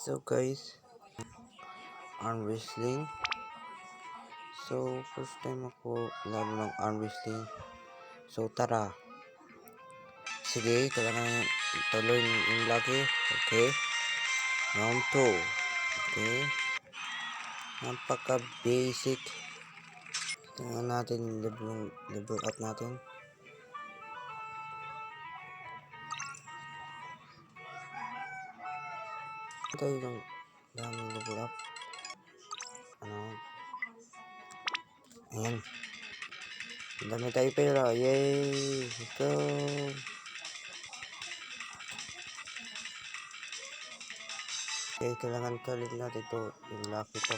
So guys, arm wrestling. So first time ako laro ng arm wrestling. So tara. Sige, kailangan tuloy yung lagi. Okay. Round 2. Okay. Napaka basic. Tingnan natin level up natin. Ito yung daming level up. Ayan. Ang dami tayo pera. Yay! Let's go! Okay, kailangan kalit natin ito. Yung lucky to.